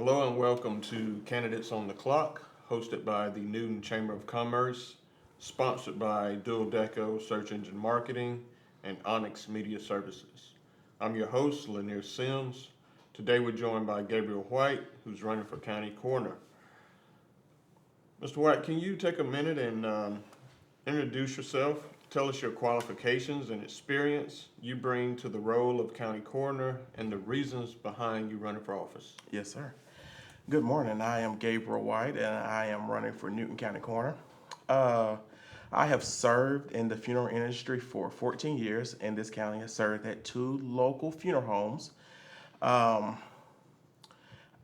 Hello and welcome to Candidates on the Clock, hosted by the Newton Chamber of Commerce, sponsored by Dual Deco Search Engine Marketing and Onyx Media Services. I'm your host, Lanier Sims. Today we're joined by Gabriel White, who's running for County Coroner. Mr. White, can you take a minute and introduce yourself? Tell us your qualifications and experience you bring to the role of County Coroner and the reasons behind you running for office. Yes, sir. Good morning. I am Gabriel White, and I am running for Newton County Coroner. I have served in the funeral industry for 14 years in this county. I served at two local funeral homes. Um,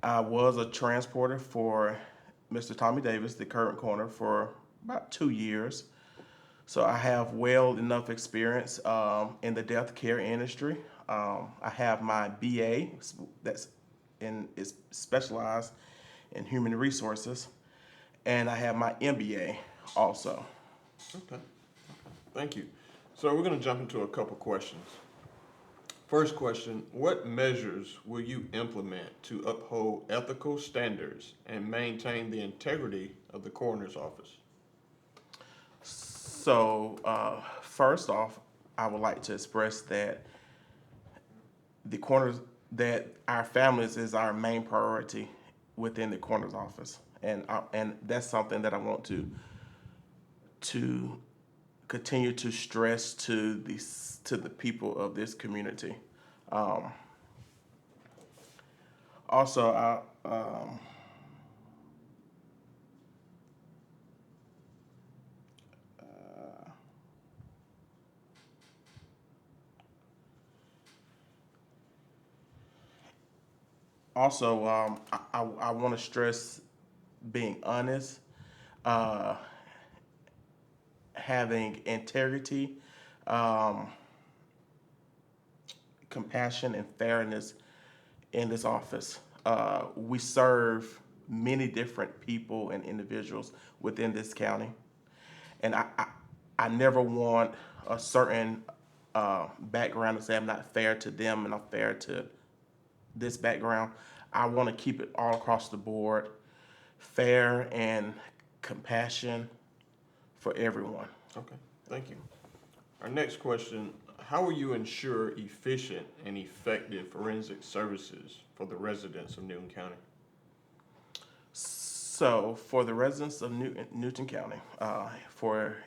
I was a transporter for Mr. Tommy Davis, the current coroner, for about 2 years. So I have well enough experience in the death care industry. I have my BA is specialized in human resources, and I have my MBA also. Okay, thank you. So we're going to jump into a couple questions. First question, what measures will you implement to uphold ethical standards and maintain the integrity of the coroner's office? So first off, I would like to express that the corners that our families is our main priority within the coroner's office, and that's something that I want to continue to stress to the people of this community. Um, also, I want to stress being honest, uh, having integrity, um, compassion, and fairness in this office. We serve many different people and individuals within this county, and I never want a certain background to say I'm not fair to them and I'm fair to this background. I want to keep it all across the board, fair and compassion for everyone. Okay, thank you. Our next question, how will you ensure efficient and effective forensic services for the residents of Newton County? So, for the residents of Newton County, for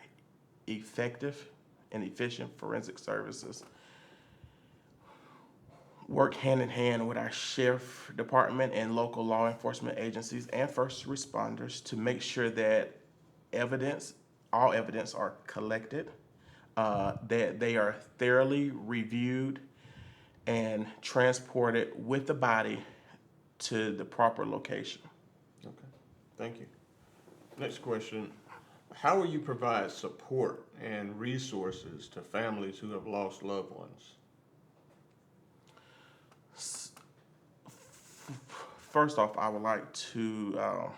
effective and efficient forensic services, work hand in hand with our sheriff department and local law enforcement agencies and first responders to make sure that all evidence are collected, that they are thoroughly reviewed and transported with the body to the proper location. Okay, thank you. Next question, how will you provide support and resources to families who have lost loved ones? First off, I would like to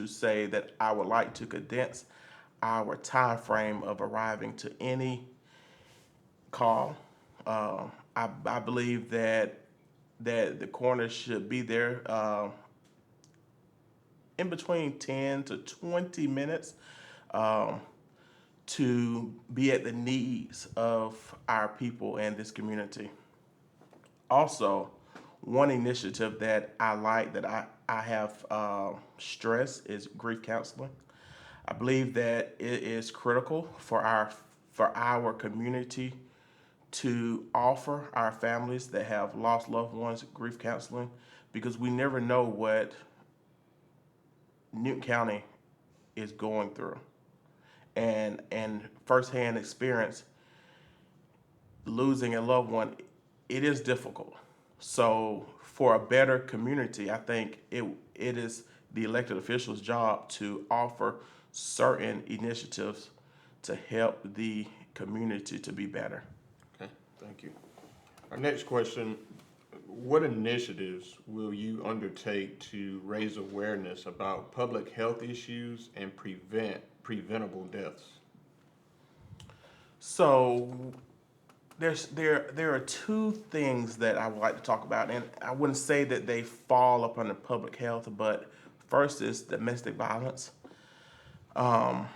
say that I would like to condense our time frame of arriving to any call. I believe that the coroner should be there in between 10 to 20 minutes um, to be at the needs of our people and this community. Also, one initiative that I like that I have stressed is grief counseling. I believe that it is critical for our community to offer our families that have lost loved ones grief counseling, because we never know what Newton County is going through, and firsthand experience losing a loved one, it is difficult. So for a better community, I think it is the elected officials' job to offer certain initiatives to help the community to be better. Okay, thank you. Our next question, what initiatives will you undertake to raise awareness about public health issues and preventable deaths? So there are two things that I would like to talk about, and I wouldn't say that they fall up under public health, but first is domestic violence. Um,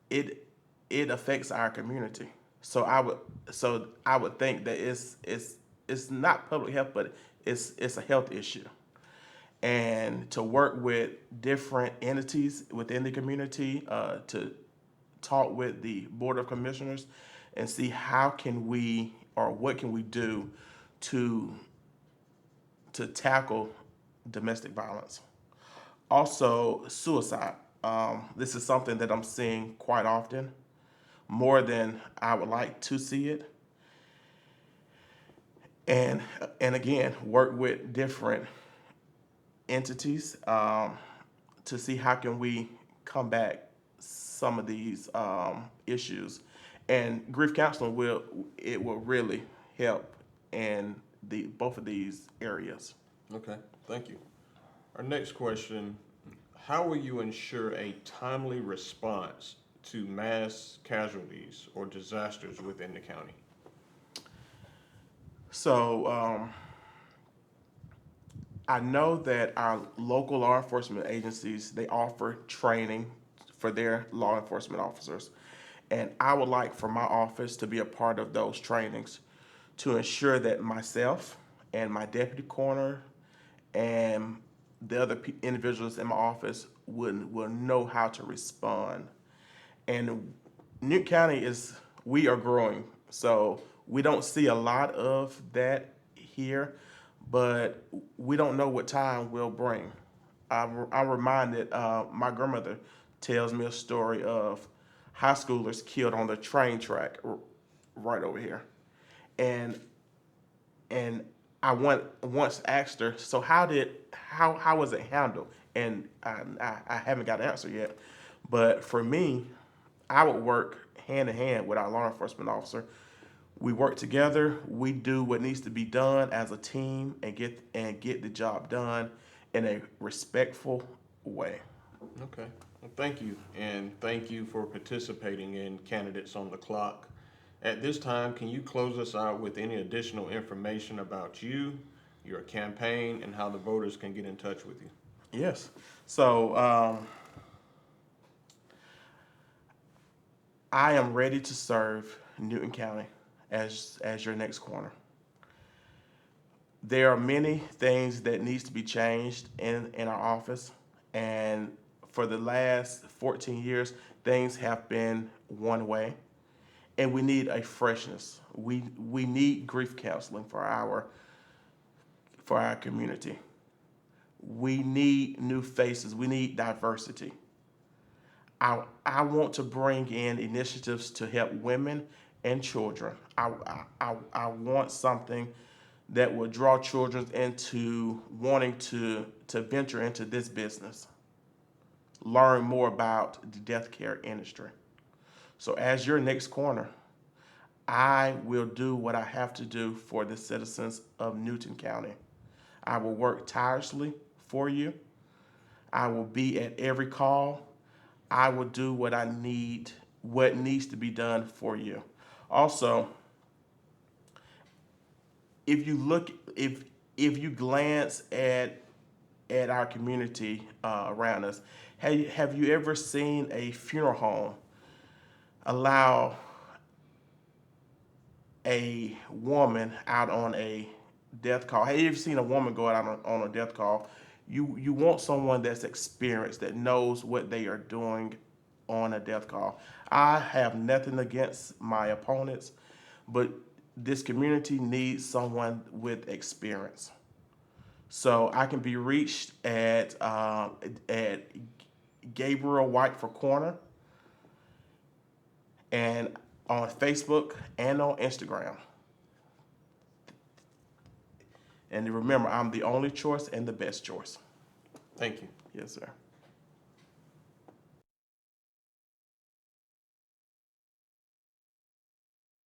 it it affects our community. So I would think that it's not public health, but it's a health issue. And to work with different entities within the community, to talk with the board of commissioners and see how can we or what can we do to tackle domestic violence. Also, suicide. This is something that I'm seeing quite often, more than I would like to see it. And again, work with different entities, to see how can we combat some of these issues. And grief counseling will really help in the both of these areas. Okay, thank you. Our next question, how will you ensure a timely response to mass casualties or disasters within the county? So I know that our local law enforcement agencies, they offer training for their law enforcement officers. And I would like for my office to be a part of those trainings to ensure that myself and my deputy coroner and the other individuals in my office will know how to respond. And Newton County we are growing, so we don't see a lot of that here, but we don't know what time will bring. I'm reminded, my grandmother tells me a story of high schoolers killed on the train track right over here. And and once asked her, so how was it handled? And I haven't got an answer yet. But for me, I would work hand in hand with our law enforcement officer. We work together. We do what needs to be done as a team and get the job done in a respectful way. Okay, well, thank you, and thank you for participating in Candidates on the Clock. At this time, can you close us out with any additional information about you, your campaign, and how the voters can get in touch with you? Yes. So I am ready to serve Newton County as your next corner. There are many things that needs to be changed in our office, and for the last 14 years, things have been one way, and we need a freshness. We need grief counseling for our community. We need new faces. We need diversity. I want to bring in initiatives to help women and children. I want something that will draw children into wanting to venture into this business, learn more about the death care industry. So as your next corner, I will do what I have to do for the citizens of Newton County. I will work tirelessly for you. I will be at every call. I will do what needs to be done for you. Also, if you look, if you glance at our community around us, have you ever seen a funeral home allow a woman out on a death call? Have you ever seen a woman go out on a death call? You want someone that's experienced, that knows what they are doing on a death call. I have nothing against my opponents, but this community needs someone with experience. So I can be reached at Gabriel White for Corner, and on Facebook and on Instagram. And remember, I'm the only choice and the best choice. Thank you. Yes, sir.